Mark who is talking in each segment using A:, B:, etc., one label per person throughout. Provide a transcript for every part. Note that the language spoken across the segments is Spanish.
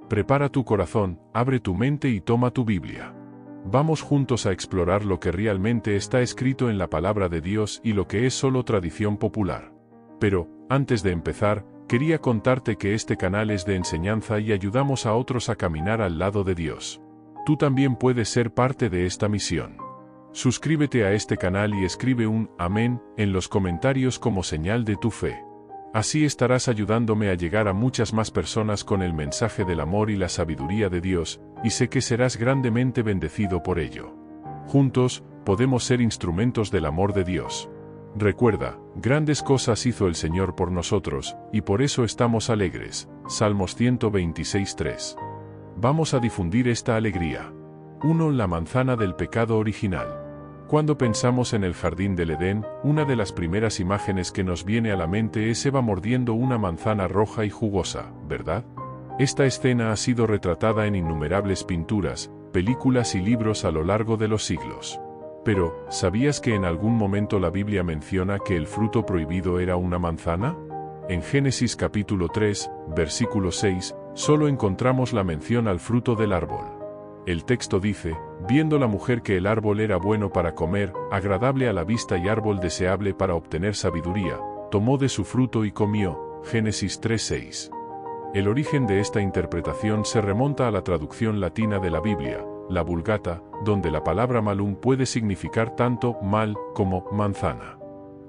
A: Prepara tu corazón, abre tu mente y toma tu Biblia. Vamos juntos a explorar lo que realmente está escrito en la palabra de Dios y lo que es solo tradición popular. Pero, antes de empezar, quería contarte que este canal es de enseñanza y ayudamos a otros a caminar al lado de Dios. Tú también puedes ser parte de esta misión. Suscríbete a este canal y escribe un amén en los comentarios como señal de tu fe. Así estarás ayudándome a llegar a muchas más personas con el mensaje del amor y la sabiduría de Dios, y sé que serás grandemente bendecido por ello. Juntos, podemos ser instrumentos del amor de Dios. Recuerda, grandes cosas hizo el Señor por nosotros, y por eso estamos alegres. Salmos 126:3. Vamos a difundir esta alegría. 1. La manzana del pecado original. Cuando pensamos en el jardín del Edén, una de las primeras imágenes que nos viene a la mente es Eva mordiendo una manzana roja y jugosa, ¿verdad? Esta escena ha sido retratada en innumerables pinturas, películas y libros a lo largo de los siglos. Pero, ¿sabías que en algún momento la Biblia menciona que el fruto prohibido era una manzana? En Génesis capítulo 3, versículo 6, solo encontramos la mención al fruto del árbol. El texto dice, viendo la mujer que el árbol era bueno para comer, agradable a la vista y árbol deseable para obtener sabiduría, tomó de su fruto y comió. Génesis 3:6. El origen de esta interpretación se remonta a la traducción latina de la Biblia, la Vulgata, donde la palabra malum puede significar tanto mal como manzana.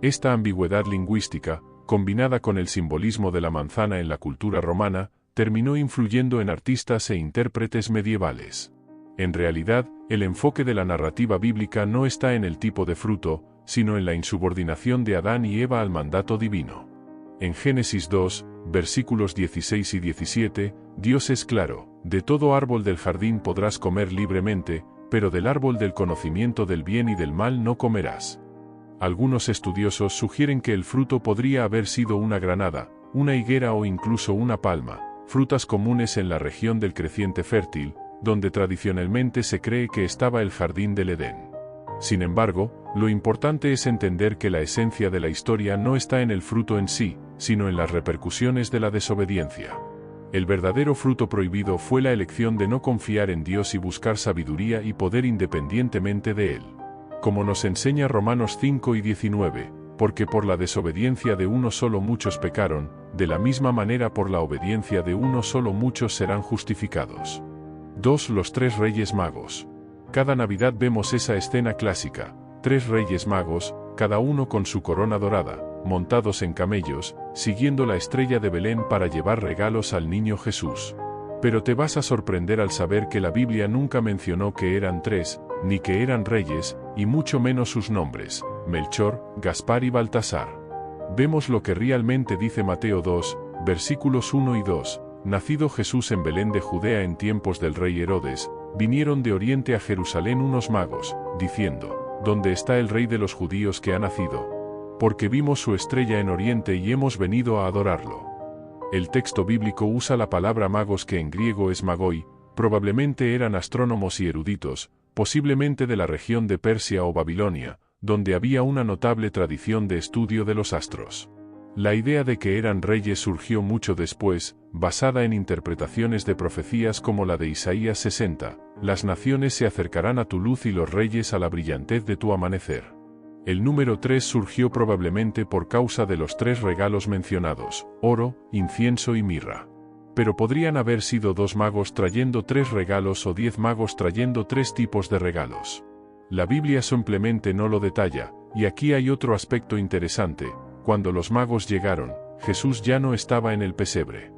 A: Esta ambigüedad lingüística, combinada con el simbolismo de la manzana en la cultura romana, terminó influyendo en artistas e intérpretes medievales. En realidad, el enfoque de la narrativa bíblica no está en el tipo de fruto, sino en la insubordinación de Adán y Eva al mandato divino. En Génesis 2, versículos 16 y 17, Dios es claro, de todo árbol del jardín podrás comer libremente, pero del árbol del conocimiento del bien y del mal no comerás. Algunos estudiosos sugieren que el fruto podría haber sido una granada, una higuera o incluso una palma, frutas comunes en la región del creciente fértil, donde tradicionalmente se cree que estaba el jardín del Edén. Sin embargo, lo importante es entender que la esencia de la historia no está en el fruto en sí, sino en las repercusiones de la desobediencia. El verdadero fruto prohibido fue la elección de no confiar en Dios y buscar sabiduría y poder independientemente de Él. Como nos enseña Romanos 5 y 19, porque por la desobediencia de uno solo muchos pecaron, de la misma manera por la obediencia de uno solo muchos serán justificados. 2. Los tres Reyes Magos. Cada Navidad vemos esa escena clásica, 3 Reyes Magos, cada uno con su corona dorada, montados en camellos, siguiendo la estrella de Belén para llevar regalos al niño Jesús. Pero te vas a sorprender al saber que la Biblia nunca mencionó que eran 3, ni que eran reyes, y mucho menos sus nombres, Melchor, Gaspar y Baltasar. Vemos lo que realmente dice Mateo 2, versículos 1 y 2. Nacido Jesús en Belén de Judea en tiempos del rey Herodes, vinieron de oriente a Jerusalén unos magos, diciendo, ¿dónde está el rey de los judíos que ha nacido? Porque vimos su estrella en oriente y hemos venido a adorarlo. El texto bíblico usa la palabra magos que en griego es magoi, probablemente eran astrónomos y eruditos, posiblemente de la región de Persia o Babilonia, donde había una notable tradición de estudio de los astros. La idea de que eran reyes surgió mucho después, basada en interpretaciones de profecías como la de Isaías 60, las naciones se acercarán a tu luz y los reyes a la brillantez de tu amanecer. El número 3 surgió probablemente por causa de los 3 regalos mencionados, oro, incienso y mirra. Pero podrían haber sido 2 magos trayendo 3 regalos o 10 magos trayendo 3 tipos de regalos. La Biblia simplemente no lo detalla, y aquí hay otro aspecto interesante. Cuando los magos llegaron, Jesús ya no estaba en el pesebre.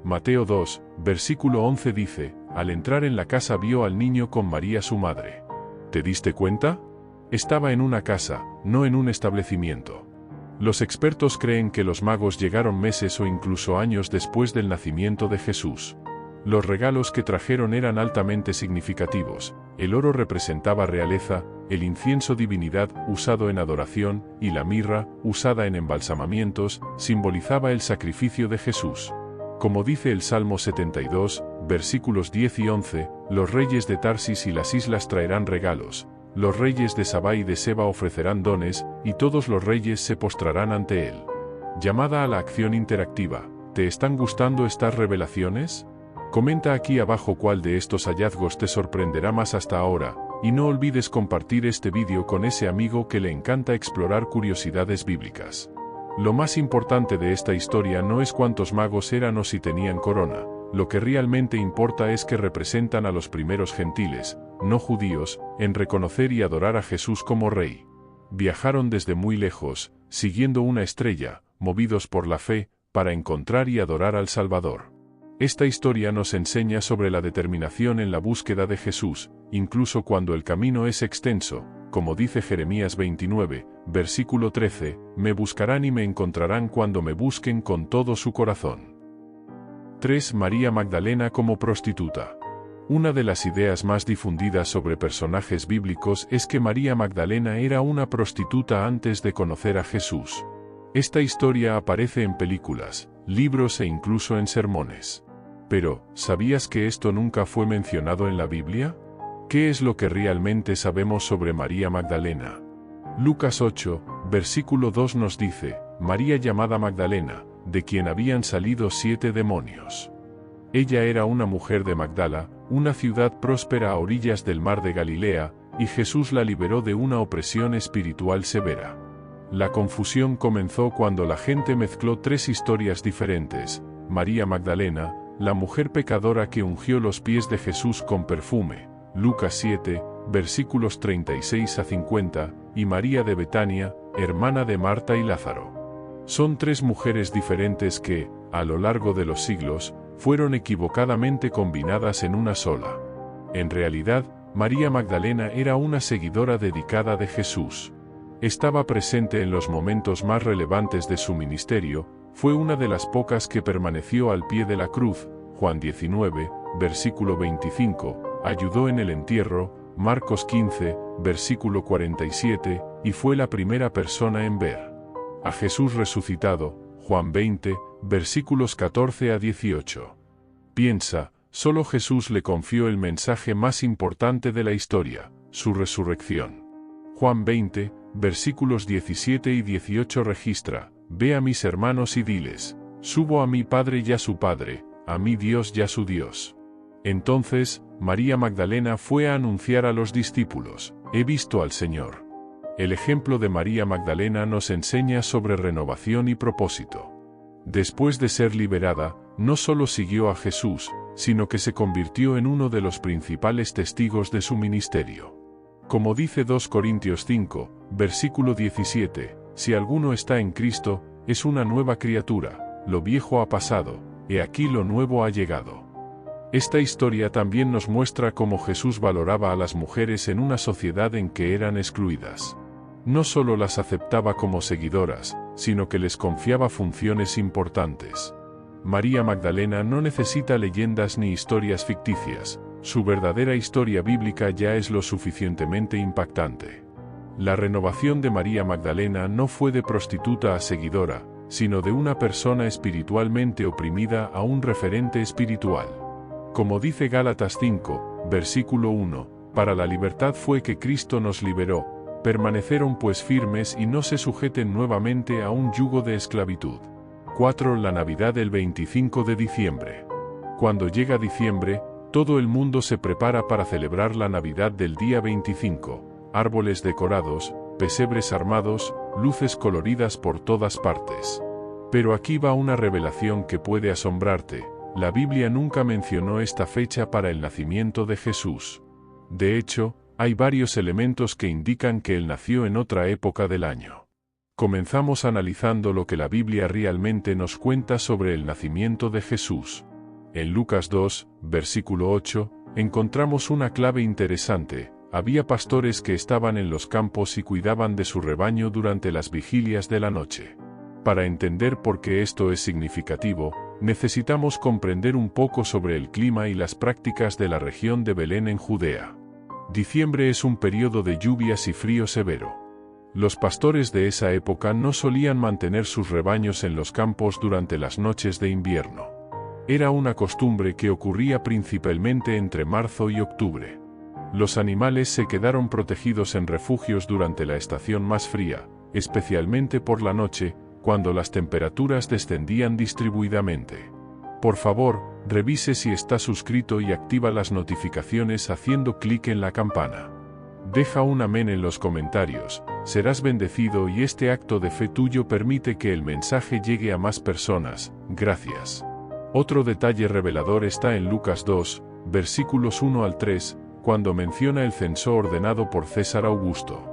A: Mateo 2, versículo 11 dice, al entrar en la casa vio al niño con María su madre. ¿Te diste cuenta? Estaba en una casa, no en un establecimiento. Los expertos creen que los magos llegaron meses o incluso años después del nacimiento de Jesús. Los regalos que trajeron eran altamente significativos. El oro representaba realeza, el incienso divinidad, usado en adoración, y la mirra, usada en embalsamamientos, simbolizaba el sacrificio de Jesús. Como dice el Salmo 72, versículos 10 y 11, los reyes de Tarsis y las islas traerán regalos, los reyes de Sabá y de Seba ofrecerán dones, y todos los reyes se postrarán ante él. Llamada a la acción interactiva, ¿te están gustando estas revelaciones? Comenta aquí abajo cuál de estos hallazgos te sorprenderá más hasta ahora, y no olvides compartir este vídeo con ese amigo que le encanta explorar curiosidades bíblicas. Lo más importante de esta historia no es cuántos magos eran o si tenían corona, lo que realmente importa es que representan a los primeros gentiles, no judíos, en reconocer y adorar a Jesús como Rey. Viajaron desde muy lejos, siguiendo una estrella, movidos por la fe, para encontrar y adorar al Salvador. Esta historia nos enseña sobre la determinación en la búsqueda de Jesús, incluso cuando el camino es extenso, como dice Jeremías 29, versículo 13, me buscarán y me encontrarán cuando me busquen con todo su corazón. 3. María Magdalena como prostituta. Una de las ideas más difundidas sobre personajes bíblicos es que María Magdalena era una prostituta antes de conocer a Jesús. Esta historia aparece en películas, libros e incluso en sermones. Pero, ¿sabías que esto nunca fue mencionado en la Biblia? ¿Qué es lo que realmente sabemos sobre María Magdalena? Lucas 8, versículo 2 nos dice, María llamada Magdalena, de quien habían salido 7 demonios. Ella era una mujer de Magdala, una ciudad próspera a orillas del mar de Galilea, y Jesús la liberó de una opresión espiritual severa. La confusión comenzó cuando la gente mezcló 3 historias diferentes, María Magdalena, la mujer pecadora que ungió los pies de Jesús con perfume, Lucas 7, versículos 36 a 50, y María de Betania, hermana de Marta y Lázaro. Son 3 mujeres diferentes que, a lo largo de los siglos, fueron equivocadamente combinadas en una sola. En realidad, María Magdalena era una seguidora dedicada de Jesús. Estaba presente en los momentos más relevantes de su ministerio, fue una de las pocas que permaneció al pie de la cruz, Juan 19, versículo 25, ayudó en el entierro, Marcos 15, versículo 47, y fue la primera persona en ver a Jesús resucitado, Juan 20, versículos 14 a 18. Piensa, solo Jesús le confió el mensaje más importante de la historia, su resurrección. Juan 20, versículos 17 y 18 registra, ve a mis hermanos y diles, subo a mi Padre y a su Padre, a mi Dios y a su Dios. Entonces, María Magdalena fue a anunciar a los discípulos, he visto al Señor. El ejemplo de María Magdalena nos enseña sobre renovación y propósito. Después de ser liberada, no solo siguió a Jesús, sino que se convirtió en uno de los principales testigos de su ministerio. Como dice 2 Corintios 5, versículo 17, si alguno está en Cristo, es una nueva criatura, lo viejo ha pasado, he aquí lo nuevo ha llegado. Esta historia también nos muestra cómo Jesús valoraba a las mujeres en una sociedad en que eran excluidas. No solo las aceptaba como seguidoras, sino que les confiaba funciones importantes. María Magdalena no necesita leyendas ni historias ficticias, su verdadera historia bíblica ya es lo suficientemente impactante. La renovación de María Magdalena no fue de prostituta a seguidora, sino de una persona espiritualmente oprimida a un referente espiritual. Como dice Gálatas 5, versículo 1, para la libertad fue que Cristo nos liberó, permanecieron pues firmes y no se sujeten nuevamente a un yugo de esclavitud. 4. La Navidad del 25 de diciembre. Cuando llega diciembre, todo el mundo se prepara para celebrar la Navidad del día 25, árboles decorados, pesebres armados, luces coloridas por todas partes. Pero aquí va una revelación que puede asombrarte, la Biblia nunca mencionó esta fecha para el nacimiento de Jesús. De hecho, hay varios elementos que indican que él nació en otra época del año. Comenzamos analizando lo que la Biblia realmente nos cuenta sobre el nacimiento de Jesús. En Lucas 2, versículo 8, encontramos una clave interesante. Había pastores que estaban en los campos y cuidaban de su rebaño durante las vigilias de la noche. Para entender por qué esto es significativo, necesitamos comprender un poco sobre el clima y las prácticas de la región de Belén en Judea. Diciembre es un periodo de lluvias y frío severo. Los pastores de esa época no solían mantener sus rebaños en los campos durante las noches de invierno. Era una costumbre que ocurría principalmente entre marzo y octubre. Los animales se quedaron protegidos en refugios durante la estación más fría, especialmente por la noche, cuando las temperaturas descendían distribuidamente. Por favor, revise si está suscrito y activa las notificaciones haciendo clic en la campana. Deja un amén en los comentarios, serás bendecido y este acto de fe tuyo permite que el mensaje llegue a más personas, gracias. Otro detalle revelador está en Lucas 2, versículos 1 al 3, cuando menciona el censo ordenado por César Augusto.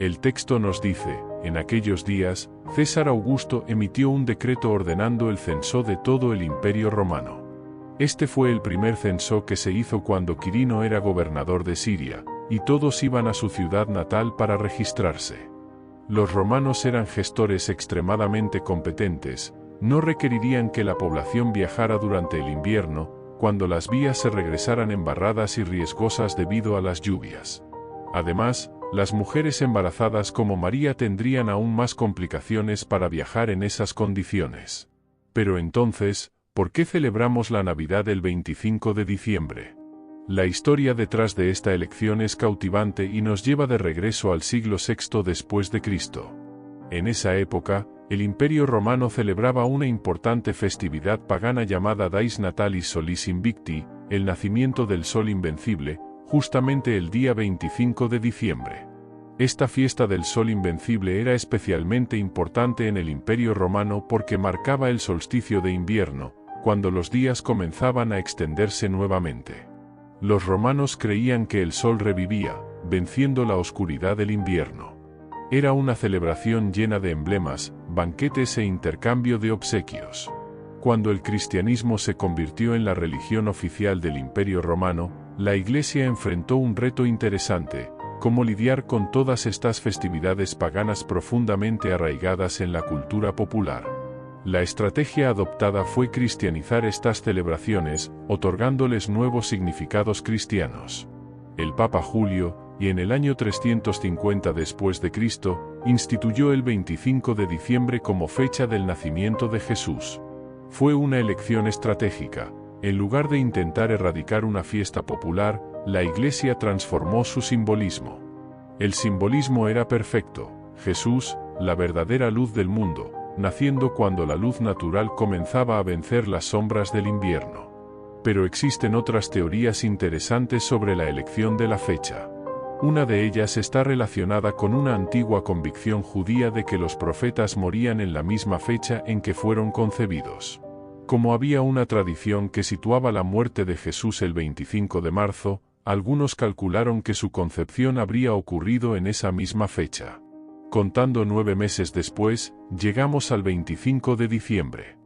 A: El texto nos dice, en aquellos días, César Augusto emitió un decreto ordenando el censo de todo el Imperio Romano. Este fue el primer censo que se hizo cuando Quirino era gobernador de Siria, y todos iban a su ciudad natal para registrarse. Los romanos eran gestores extremadamente competentes, no requerirían que la población viajara durante el invierno, cuando las vías se regresaran embarradas y riesgosas debido a las lluvias. Además, las mujeres embarazadas como María tendrían aún más complicaciones para viajar en esas condiciones. Pero entonces, ¿por qué celebramos la Navidad el 25 de diciembre? La historia detrás de esta elección es cautivante y nos lleva de regreso al siglo VI después de Cristo. En esa época, el Imperio Romano celebraba una importante festividad pagana llamada Dies Natalis Solis Invicti, el nacimiento del Sol Invencible, justamente el día 25 de diciembre. Esta fiesta del Sol Invencible era especialmente importante en el Imperio Romano porque marcaba el solsticio de invierno, cuando los días comenzaban a extenderse nuevamente. Los romanos creían que el sol revivía, venciendo la oscuridad del invierno. Era una celebración llena de emblemas, banquetes e intercambio de obsequios. Cuando el cristianismo se convirtió en la religión oficial del Imperio Romano, la Iglesia enfrentó un reto interesante: cómo lidiar con todas estas festividades paganas profundamente arraigadas en la cultura popular. La estrategia adoptada fue cristianizar estas celebraciones, otorgándoles nuevos significados cristianos. El Papa Julio, y en el año 350 después de Cristo, instituyó el 25 de diciembre como fecha del nacimiento de Jesús. Fue una elección estratégica. En lugar de intentar erradicar una fiesta popular, la Iglesia transformó su simbolismo. El simbolismo era perfecto: Jesús, la verdadera luz del mundo, naciendo cuando la luz natural comenzaba a vencer las sombras del invierno. Pero existen otras teorías interesantes sobre la elección de la fecha. Una de ellas está relacionada con una antigua convicción judía de que los profetas morían en la misma fecha en que fueron concebidos. Como había una tradición que situaba la muerte de Jesús el 25 de marzo, algunos calcularon que su concepción habría ocurrido en esa misma fecha. Contando 9 meses después, llegamos al 25 de diciembre.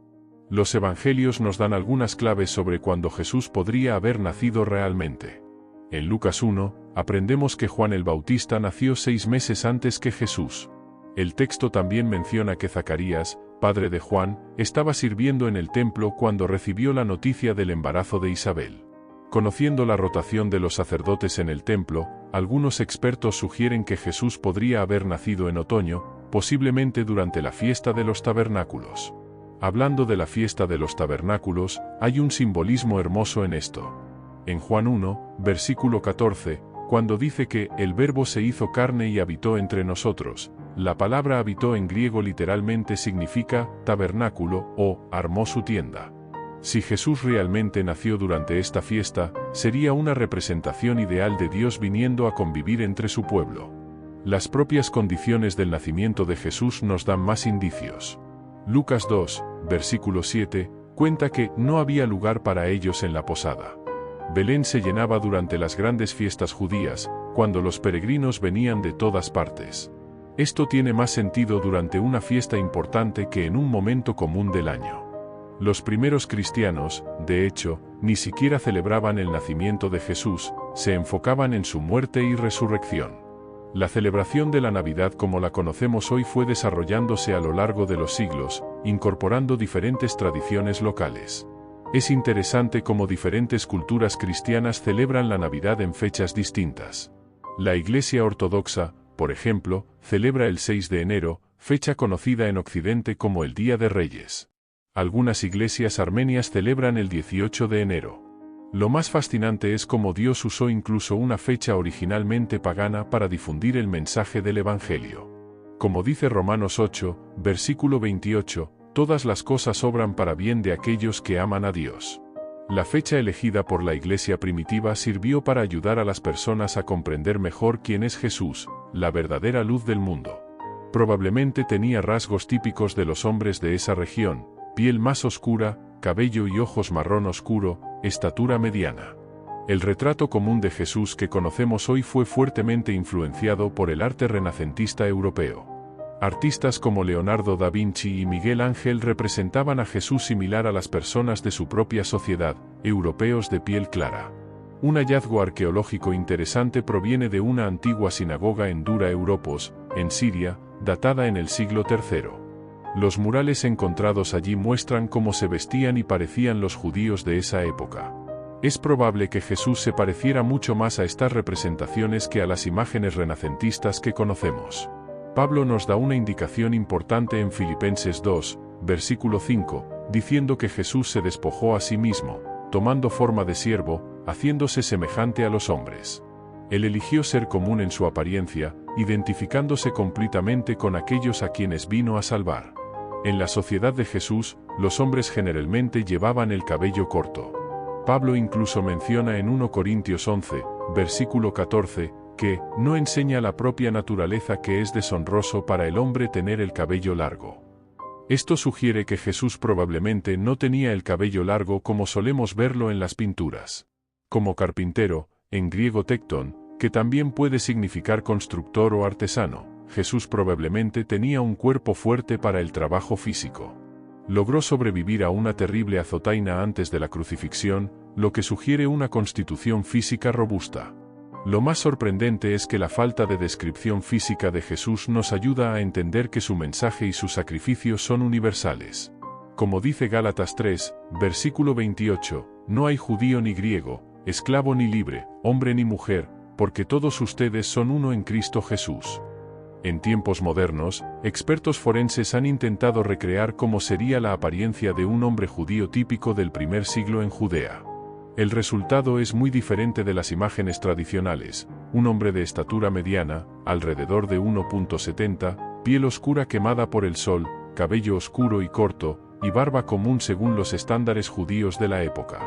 A: Los evangelios nos dan algunas claves sobre cuándo Jesús podría haber nacido realmente. En Lucas 1, aprendemos que Juan el Bautista nació 6 meses antes que Jesús. El texto también menciona que Zacarías, padre de Juan, estaba sirviendo en el templo cuando recibió la noticia del embarazo de Isabel. Conociendo la rotación de los sacerdotes en el templo, algunos expertos sugieren que Jesús podría haber nacido en otoño, posiblemente durante la fiesta de los tabernáculos. Hablando de la fiesta de los tabernáculos, hay un simbolismo hermoso en esto. En Juan 1, versículo 14, cuando dice que el Verbo se hizo carne y habitó entre nosotros, la palabra habitó en griego literalmente significa tabernáculo o armó su tienda. Si Jesús realmente nació durante esta fiesta, sería una representación ideal de Dios viniendo a convivir entre su pueblo. Las propias condiciones del nacimiento de Jesús nos dan más indicios. Lucas 2, versículo 7, cuenta que no había lugar para ellos en la posada. Belén se llenaba durante las grandes fiestas judías, cuando los peregrinos venían de todas partes. Esto tiene más sentido durante una fiesta importante que en un momento común del año. Los primeros cristianos, de hecho, ni siquiera celebraban el nacimiento de Jesús, se enfocaban en su muerte y resurrección. La celebración de la Navidad como la conocemos hoy fue desarrollándose a lo largo de los siglos, incorporando diferentes tradiciones locales. Es interesante cómo diferentes culturas cristianas celebran la Navidad en fechas distintas. La Iglesia Ortodoxa, por ejemplo, celebra el 6 de enero, fecha conocida en Occidente como el Día de Reyes. Algunas iglesias armenias celebran el 18 de enero. Lo más fascinante es cómo Dios usó incluso una fecha originalmente pagana para difundir el mensaje del Evangelio. Como dice Romanos 8, versículo 28, todas las cosas obran para bien de aquellos que aman a Dios. La fecha elegida por la iglesia primitiva sirvió para ayudar a las personas a comprender mejor quién es Jesús, la verdadera luz del mundo. Probablemente tenía rasgos típicos de los hombres de esa región: piel más oscura, cabello y ojos marrón oscuro, estatura mediana. El retrato común de Jesús que conocemos hoy fue fuertemente influenciado por el arte renacentista europeo. Artistas como Leonardo da Vinci y Miguel Ángel representaban a Jesús similar a las personas de su propia sociedad, europeos de piel clara. Un hallazgo arqueológico interesante proviene de una antigua sinagoga en Dura Europos, en Siria, datada en el siglo III. Los murales encontrados allí muestran cómo se vestían y parecían los judíos de esa época. Es probable que Jesús se pareciera mucho más a estas representaciones que a las imágenes renacentistas que conocemos. Pablo nos da una indicación importante en Filipenses 2, versículo 5, diciendo que Jesús se despojó a sí mismo, tomando forma de siervo, haciéndose semejante a los hombres. Él eligió ser común en su apariencia, identificándose completamente con aquellos a quienes vino a salvar. En la sociedad de Jesús, los hombres generalmente llevaban el cabello corto. Pablo incluso menciona en 1 Corintios 11, versículo 14, que no enseña la propia naturaleza que es deshonroso para el hombre tener el cabello largo. Esto sugiere que Jesús probablemente no tenía el cabello largo como solemos verlo en las pinturas. Como carpintero, en griego tecton, que también puede significar constructor o artesano, Jesús probablemente tenía un cuerpo fuerte para el trabajo físico. Logró sobrevivir a una terrible azotaina antes de la crucifixión, lo que sugiere una constitución física robusta. Lo más sorprendente es que la falta de descripción física de Jesús nos ayuda a entender que su mensaje y su sacrificio son universales. Como dice Gálatas 3, versículo 28, no hay judío ni griego, esclavo ni libre, hombre ni mujer, porque todos ustedes son uno en Cristo Jesús. En tiempos modernos, expertos forenses han intentado recrear cómo sería la apariencia de un hombre judío típico del primer siglo en Judea. El resultado es muy diferente de las imágenes tradicionales: un hombre de estatura mediana, alrededor de 1,70, piel oscura quemada por el sol, cabello oscuro y corto, y barba común según los estándares judíos de la época.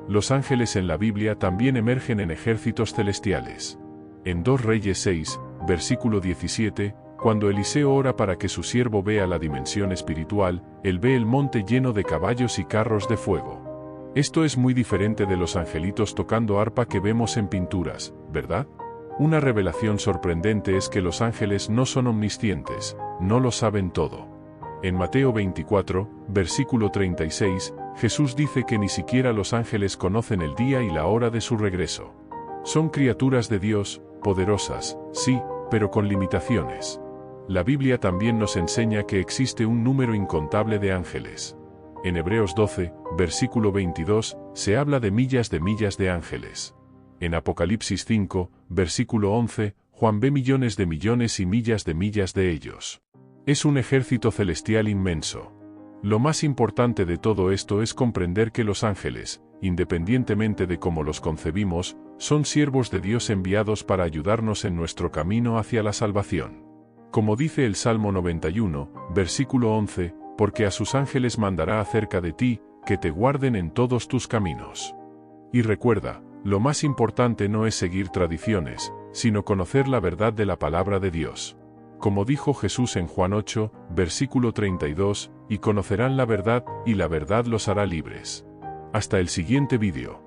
A: Los ángeles en la Biblia también emergen en ejércitos celestiales. En 2 Reyes 6, versículo 17, cuando Eliseo ora para que su siervo vea la dimensión espiritual, él ve el monte lleno de caballos y carros de fuego. Esto es muy diferente de los angelitos tocando arpa que vemos en pinturas, ¿verdad? Una revelación sorprendente es que los ángeles no son omniscientes, no lo saben todo. En Mateo 24, versículo 36, Jesús dice que ni siquiera los ángeles conocen el día y la hora de su regreso. Son criaturas de Dios, poderosas, sí, pero con limitaciones. La Biblia también nos enseña que existe un número incontable de ángeles. En Hebreos 12, versículo 22, se habla de millas de ángeles. En Apocalipsis 5, versículo 11, Juan ve millones y millas de ellos. Es un ejército celestial inmenso. Lo más importante de todo esto es comprender que los ángeles, independientemente de cómo los concebimos, son siervos de Dios enviados para ayudarnos en nuestro camino hacia la salvación. Como dice el Salmo 91, versículo 11, porque a sus ángeles mandará acerca de ti, que te guarden en todos tus caminos. Y recuerda, lo más importante no es seguir tradiciones, sino conocer la verdad de la palabra de Dios. Como dijo Jesús en Juan 8, versículo 32, y conocerán la verdad, y la verdad los hará libres. Hasta el siguiente vídeo.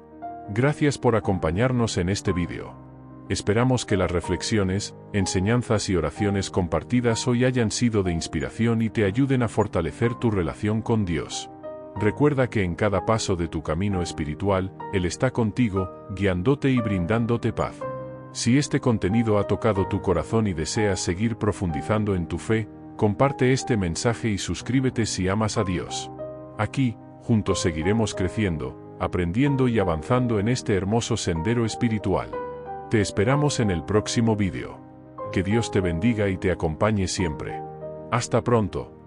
A: Gracias por acompañarnos en este vídeo. Esperamos que las reflexiones, enseñanzas y oraciones compartidas hoy hayan sido de inspiración y te ayuden a fortalecer tu relación con Dios. Recuerda que en cada paso de tu camino espiritual, Él está contigo, guiándote y brindándote paz. Si este contenido ha tocado tu corazón y deseas seguir profundizando en tu fe, comparte este mensaje y suscríbete si amas a Dios. Aquí, juntos seguiremos creciendo, aprendiendo y avanzando en este hermoso sendero espiritual. Te esperamos en el próximo vídeo. Que Dios te bendiga y te acompañe siempre. Hasta pronto.